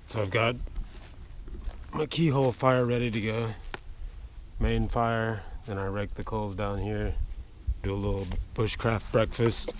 So I've got my KeyHole fire ready to go. Main fire, then I rake the coals down here, do a little bushcraft breakfast.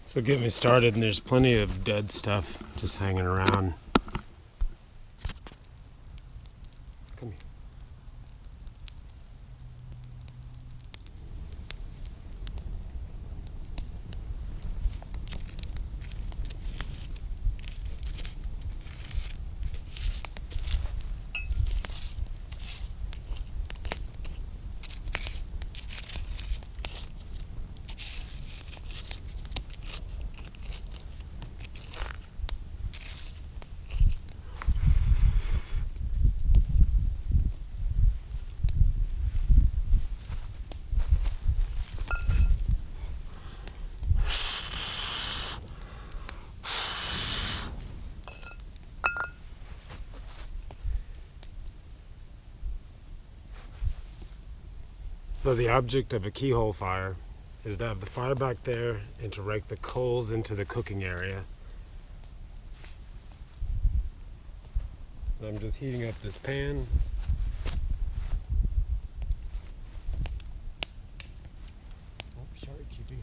So get me started, and there's plenty of dead stuff just hanging around. Come here. So the object of a KeyHole fire is to have the fire back there and to rake the coals into the cooking area. I'm just heating up this pan. Oh, sorry, QB.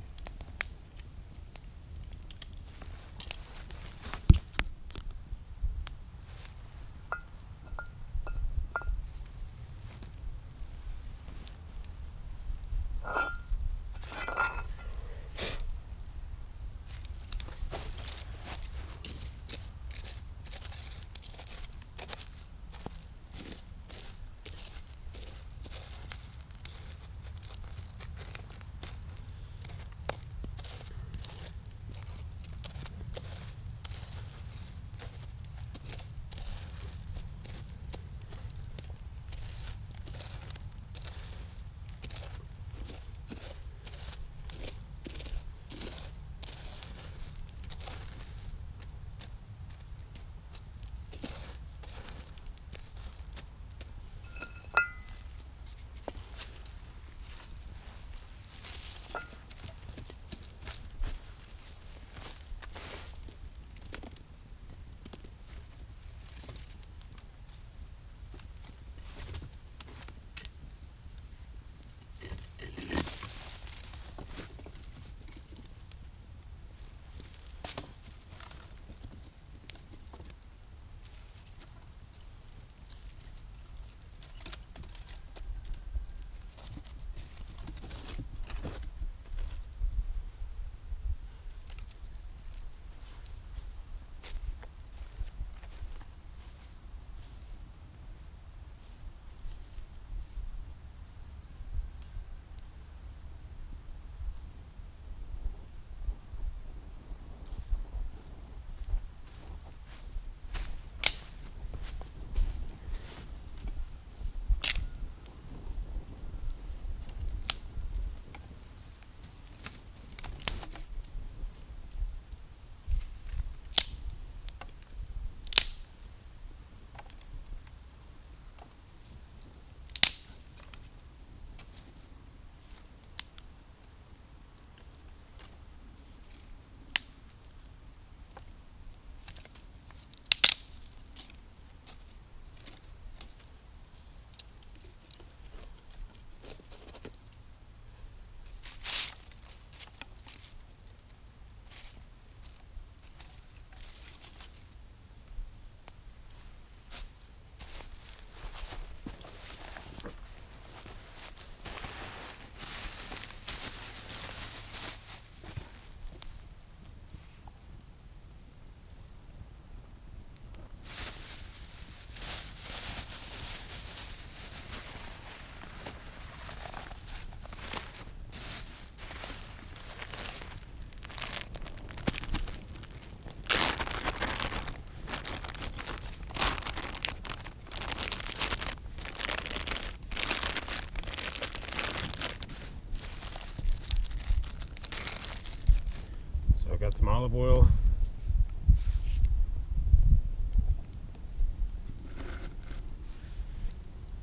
Got some olive oil.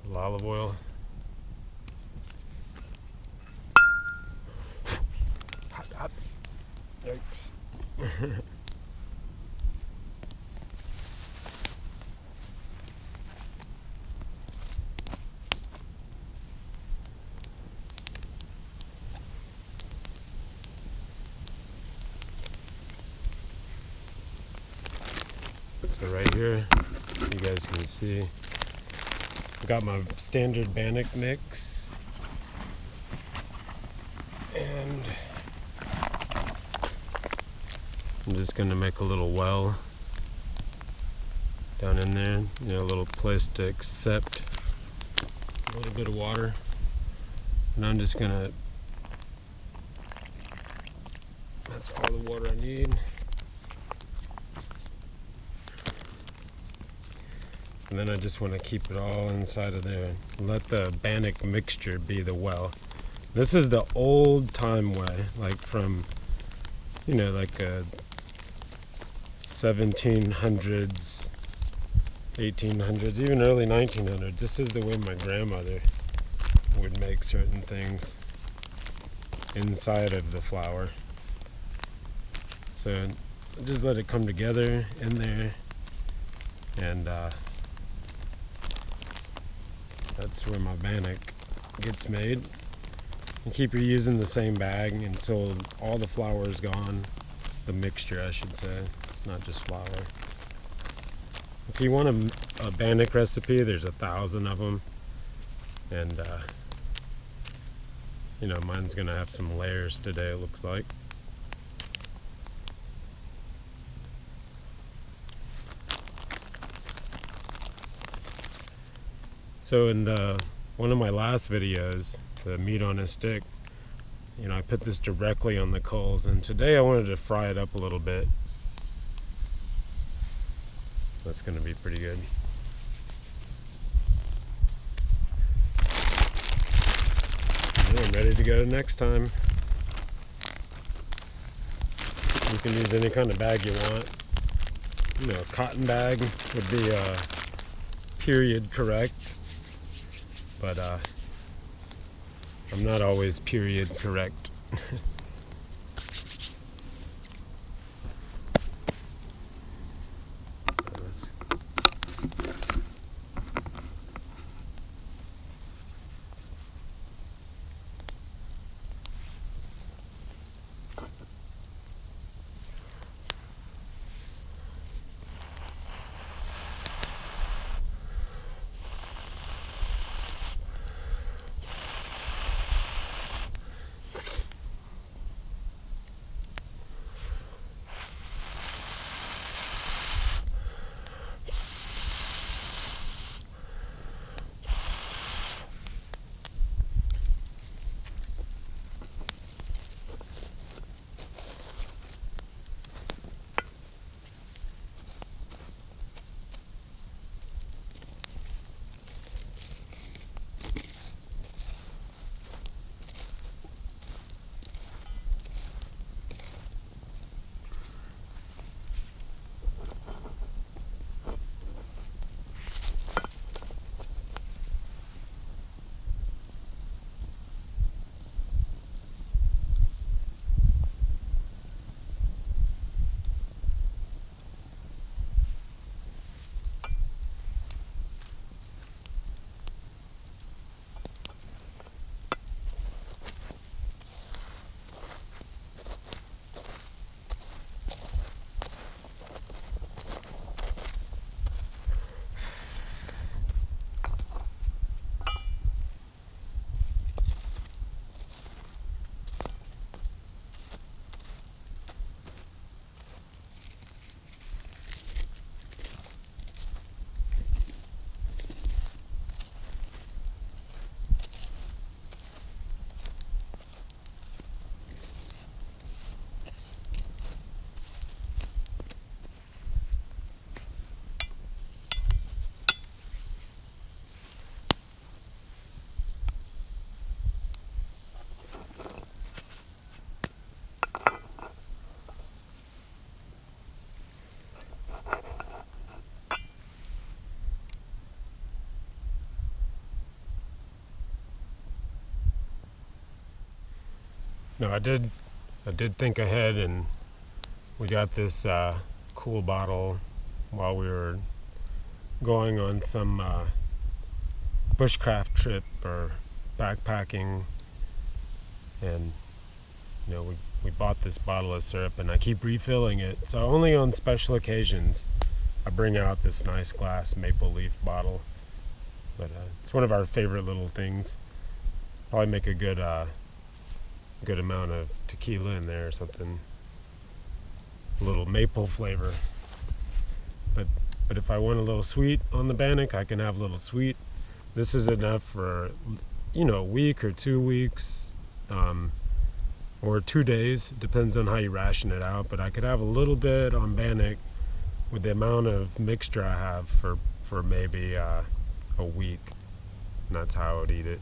A little olive oil. Hot, hot. Yikes. So right here, you guys can see, I got my standard Bannock mix, and I'm just gonna make a little well down in there, you know, a little place to accept a little bit of water, and I'm just gonna, that's all the water I need. And then I just want to keep it all inside of there. Let the Bannock mixture be the well. This is the old time way, like from, you know, like a 1700s, 1800s, even early 1900s. This is the way my grandmother would make certain things inside of the flour. So just let it come together in there, and that's where my Bannock gets made. And keep reusing the same bag until all the flour is gone. The mixture, I should say. It's not just flour. If you want a Bannock recipe, there's 1,000 of them. And, you know, mine's gonna have some layers today, it looks like. So in one of my last videos, the meat on a stick, you know, I put this directly on the coals, and today I wanted to fry it up a little bit. That's going to be pretty good. And I'm ready to go next time. You can use any kind of bag you want. You know, a cotton bag would be period correct. But I'm not always period correct. No, I did think ahead, and we got this cool bottle while we were going on some bushcraft trip or backpacking, and you know, we bought this bottle of syrup, and I keep refilling it. So only on special occasions I bring out this nice glass maple leaf bottle. But it's one of our favorite little things. Probably make a good amount of tequila in there or something. A little maple flavor. But if I want a little sweet on the Bannock, I can have a little sweet. This is enough for, you know, a week or 2 weeks, or 2 days. Depends on how you ration it out. But I could have a little bit on Bannock with the amount of mixture I have for maybe a week. And that's how I would eat it.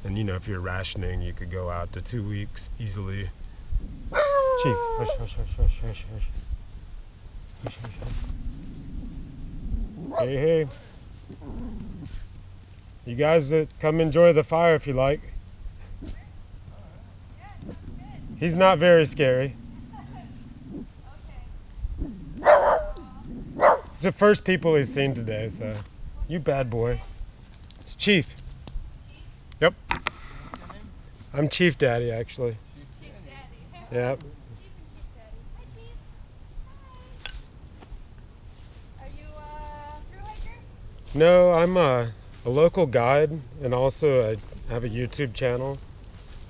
And you know, if you're rationing, you could go out to 2 weeks easily. Chief, hush, hush, hush, hush, hush, hush. Hush, hush, hush. Hey, hey. You guys come enjoy the fire if you like. He's not very scary. It's the first people he's seen today, so you bad boy. It's Chief. Yep. I'm Chief Daddy, actually. Chief Daddy. Yep. Chief and Chief Daddy. Hi, Chief. Hi. Are you a thru hiker? No, I'm a local guide, and also I have a YouTube channel.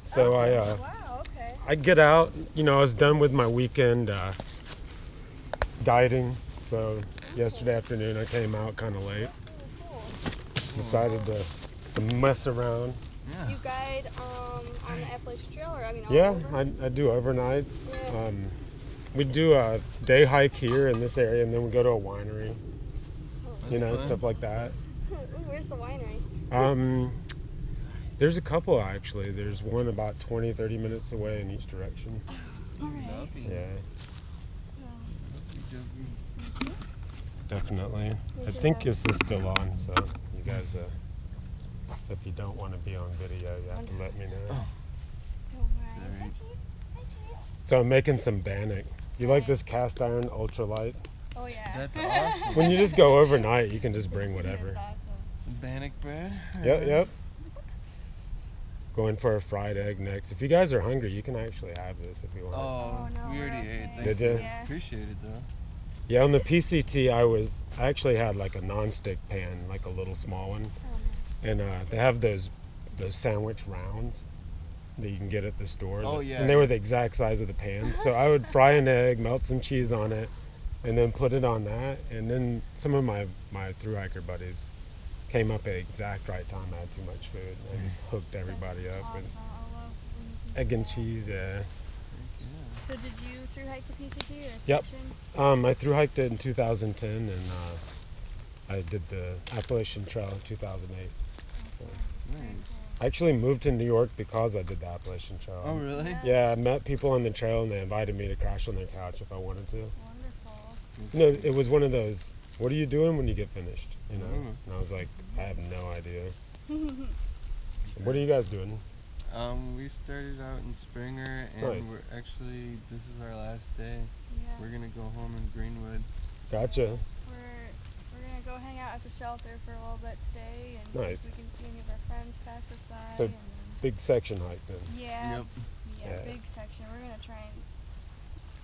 So wow, okay. I get out. You know, I was done with my weekend guiding. So yesterday afternoon I came out kind of late. That's really cool. Decided to mess around. Yeah. You guide on the Appalachian Trail, or all Yeah, over? I do overnights. Yeah. We do a day hike here in this area, and then we go to a winery. Oh, You know, fun. stuff like that. Ooh, where's the winery? There's a couple actually. There's one about 20-30 minutes away in each direction. All right. Lovely. Yeah, Lovely. definitely. I Yes, think it this is still on, so you guys, if you don't want to be on video, you have to let me know. Oh. Don't worry. Hi, Sorry. Chief. Hi, Chief. So I'm making some Bannock. You like this cast iron ultralight? Oh, yeah. That's awesome. When you just go overnight, you can just bring whatever. That's awesome. Some Bannock bread. Yep, yep. Going for a fried egg next. If you guys are hungry, you can actually have this if you want. Oh, no, we we're already okay. ate. Thank Did you. ya? Yeah. Appreciate it though. Yeah, on the PCT, I actually had like a non-stick pan, like a little small one, Oh, and they have those sandwich rounds that you can get at the store. Oh, yeah. And they were the exact size of the pan. So I would fry an egg, melt some cheese on it, and then put it on that. And then some of my thru hiker buddies came up at the exact right time. I had too much food. I just hooked everybody up awesome. and I love when you can egg do and that. cheese. Yeah. So did you thru hike the PCT or Yep. section? I thru hiked it in 2010, and I did the Appalachian Trail in 2008. Awesome. Nice. Very cool. I actually moved to New York because I did the Appalachian Trail. Oh really? Yeah. Yeah, I met people on the trail, and they invited me to crash on their couch if I wanted to. Wonderful. You know, it was one of those, what are you doing when you get finished? You know? Mm. And I was like, I have no idea. What are you guys doing? We started out in Springer, and Nice. this is our last day. Yeah. We're gonna go home in Greenwood. Gotcha. We're gonna go hang out at the shelter for a little bit today, and Nice. see if we can see any of our friends pass us by. So, and Big section hike then. yeah, Yep. yeah, Yeah. big section. We're gonna try and.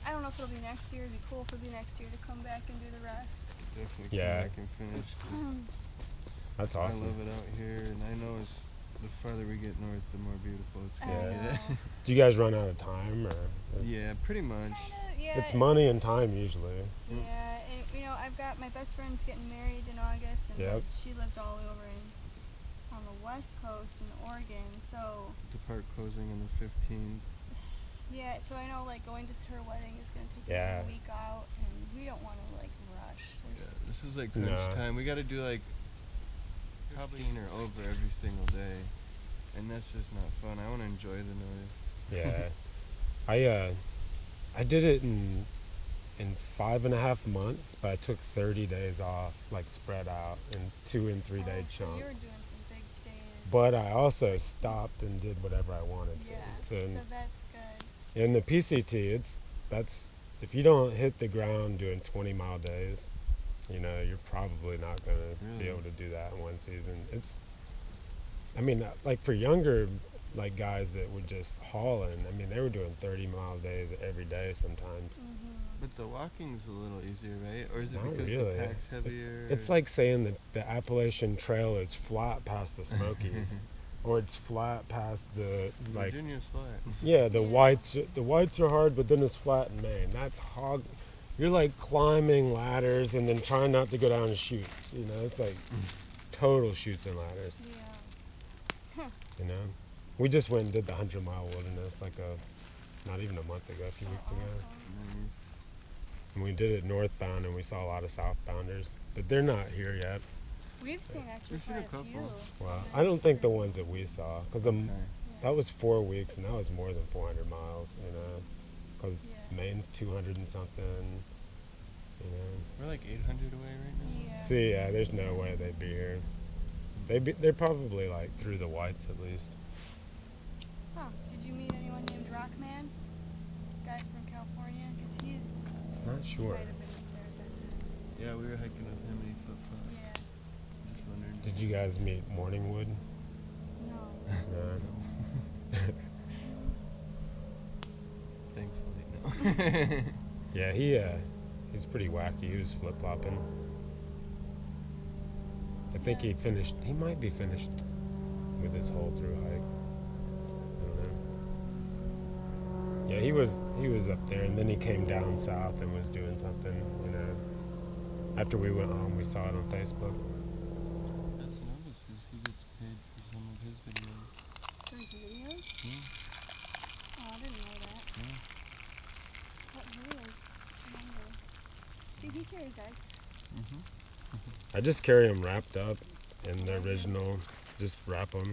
I don't know if it'll be next year. It'd be cool if it'll be next year to come back and do the rest. Definitely Yeah. come back and finish. 'Cause That's I awesome. love it out here, and I know the farther we get north, the more beautiful it's gonna Yeah. get. Do you guys run out of time, or? Yeah, pretty much. Kinda, yeah. It's money and time usually. Yeah, and you know, I've got my best friend's getting married in August, and Yep. she lives all over on the west coast in Oregon. So The park closing on the 15th. yeah, so I know like going to her wedding is gonna take Yeah. a week out, and we don't want to like rush. Yeah, There's- this is like crunch No. time. We gotta do like probably in or over every single day, and that's just not fun. I want to enjoy the noise. Yeah. I did it in 5.5 months, but I took 30 days off, like spread out in 2 and 3 day so chunks. you were doing some big days. But I also stopped and did whatever I wanted to. yeah, So, so that's In the PCT, that's if you don't hit the ground doing 20-mile days, you're probably not going to be Really? able to do that in one season. I mean, like for younger like guys that were just hauling, I mean, they were doing 30-mile days every day sometimes. But the walking's a little easier, right? Or is it Not because really. the pack's heavier? It's like saying that the Appalachian Trail is flat past the Smokies, or it's flat past the like. Virginia's flat. Yeah, the whites are hard, but then it's flat in Maine. That's hog. You're like climbing ladders and then trying not to go down chutes. It's like total chutes and ladders. Yeah. We just went and did the 100-mile wilderness not even a month ago, a few weeks ago. Awesome. Nice. And we did it northbound, and we saw a lot of southbounders, but they're not here yet. We've seen actually We've seen quite a couple. few. Well, I don't think the ones that we saw, because Okay. that was 4 weeks, and that was more than 400 miles, because Yeah. Maine's 200 and something, We're like 800 away right now. Yeah. See, yeah, there's no way they'd be here. They're probably like through the whites at least. Huh. Did you meet anyone named Rockman? Guy from California? Because he's Not sure. might have been up there, but Yeah, we were hiking with him and he flip-flopped. yeah. Just wondered. Did you guys meet Morningwood? No. No. Thankfully, no. Yeah, he's pretty wacky. He was flip-flopping. I think he might be finished with his whole through hike. I don't know. Yeah, he was up there, and then he came down south and was doing something, After we went home, we saw it on Facebook. That's notice is he gets paid for some of his videos. For his videos? Yeah. Oh, I didn't know that. Yeah. What videos? I wonder. See, he carries ice. Mm-hmm. I just carry them wrapped up in the original, just wrap them.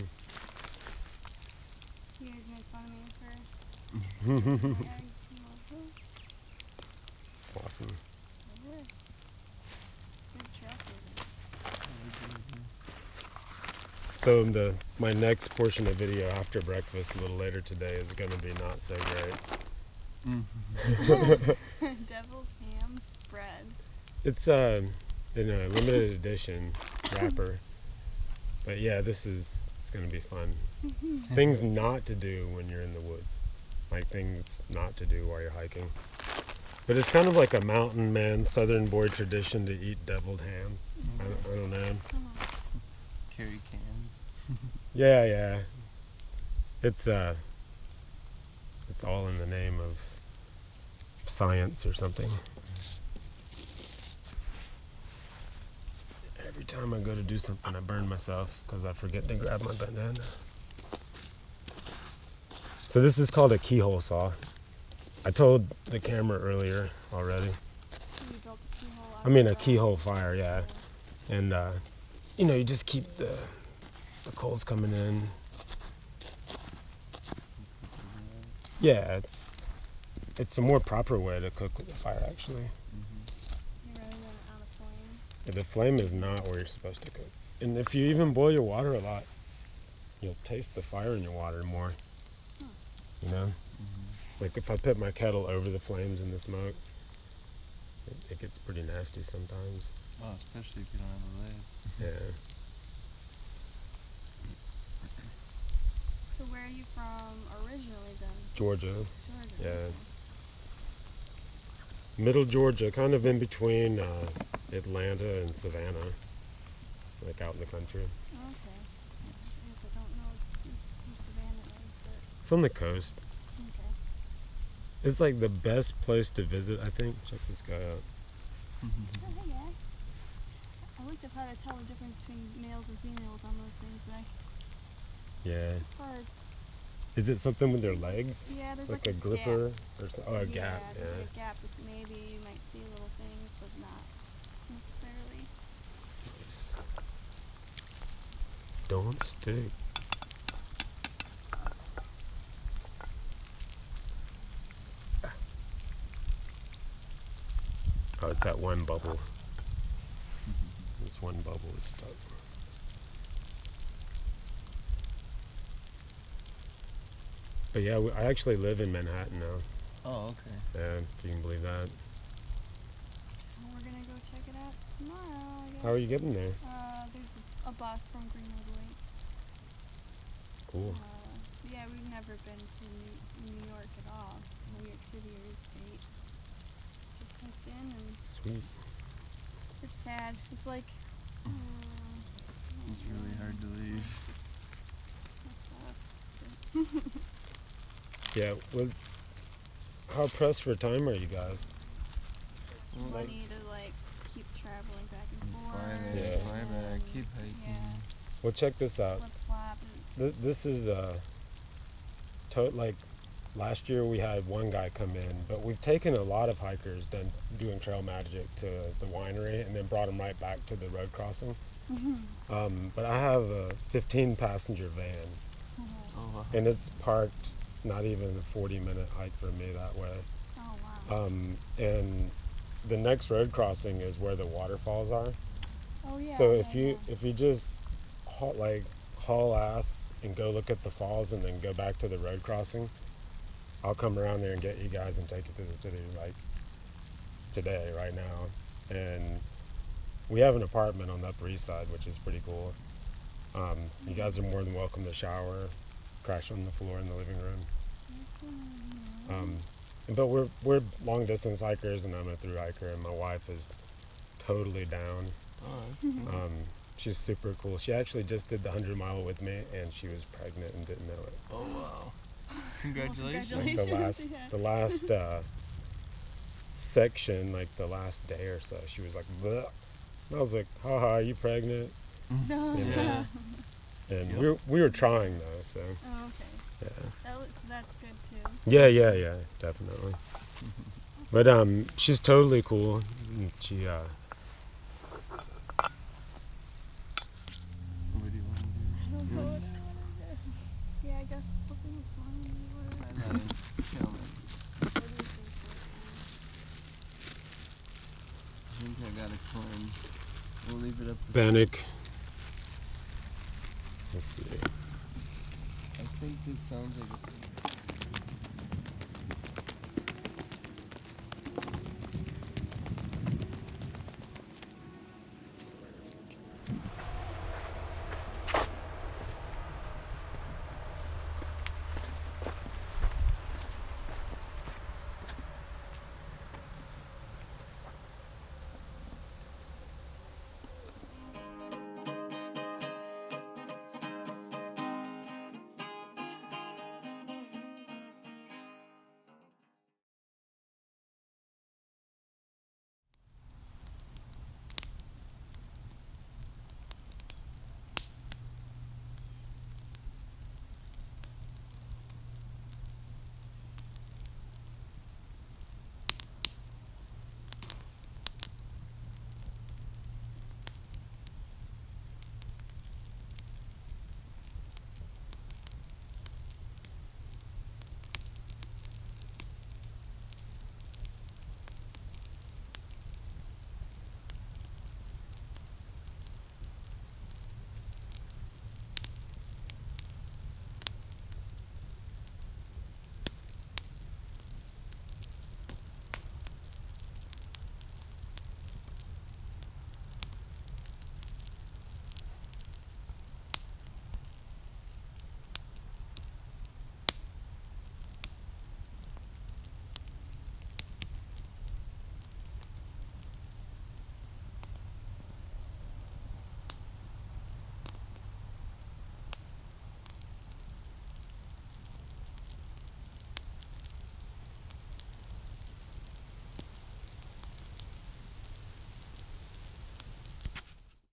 You guys make fun of me for my eggs. Awesome. Good truck. So my next portion of video after breakfast a little later today is going to be not so great. Mm-hmm. Deviled ham spread. It's in a limited edition wrapper. But yeah, it's going to be fun. Things not to do when you're in the woods. Like things not to do while you're hiking. But it's kind of like a mountain man, southern boy tradition to eat deviled ham. I don't know. Carry cans. Yeah. It's all in the name of science or something. Every time I go to do something, I burn myself because I forget to grab my bandana. So this is called a keyhole saw. I told the camera earlier already. You built a keyhole out I mean of a keyhole fire, yeah. And you just keep the coals coming in. Yeah, it's a more proper way to cook with the fire actually. You rather than out of flame. The flame is not where you're supposed to cook. And if you even boil your water a lot, you'll taste the fire in your water more. Like if I put my kettle over the flames and the smoke, it gets pretty nasty sometimes. Oh, especially if you don't have a lid. Yeah. So where are you from originally then? Georgia. Georgia. Yeah. okay. Middle Georgia, kind of in between Atlanta and Savannah, like out in the country. Okay. I guess I don't know who Savannah is, but It's on the coast. okay. It's like the best place to visit, I think. Check this guy out. Oh, hey, guy. I looked up how to tell the difference between males and females on those things, but Yeah. it's hard. Is it something with their legs? Yeah, there's Like like a gripper gap. or a gap? There's Yeah. like a gap that maybe you might see little things, but not necessarily. Nice. Don't stick. Oh, it's that one bubble. This one bubble is stuck. But yeah, I actually live in Manhattan now. Oh, okay. Yeah, if you can believe that. Well, we're gonna go check it out tomorrow, I guess. How are you getting there? There's a bus from Greenwood Lake. Cool. Yeah, we've never been to New York at all. New York City or state. Just hiked in and Sweet. it's sad. It's like, It's really hard to leave. It sucks. Yeah. Well, how pressed for time are you guys? Money to like keep traveling back and forth. Fly there, Yeah. fly back, keep hiking. Yeah, Well, check this out. flip flop. This is like last year we had one guy come in, but we've taken a lot of hikers doing trail magic to the winery and then brought them right back to the road crossing. But I have a 15-passenger van, Oh, wow. and it's parked not even a 40-minute hike for me that way. Oh wow. And the next road crossing is where the waterfalls are. Oh yeah. So yeah, if you just haul ass and go look at the falls and then go back to the road crossing, I'll come around there and get you guys and take you to the city like today, right now. And we have an apartment on the Upper East Side, which is pretty cool. You guys are more than welcome to shower, crash on the floor in the living room. But we're long distance hikers, and I'm a thru hiker, and my wife is totally down. Oh, that's cool. She's super cool. She actually just did the 100-mile with me, and she was pregnant and didn't know it. Oh, wow. Congratulations. Congratulations. The last section, like the last day or so, she was like, bleh. And I was like, haha, are you pregnant? No. Yeah. And Yep. we were trying though, so Oh, okay. yeah. That's good too. Yeah, definitely. But she's totally cool. And she What do you want to do? I don't know what I want to do. Yeah, I guess flipping a coin or I know. Tell me. what do you think? I think I got a coin. We'll leave it up to Bannock. Let's see. I think this sounds like a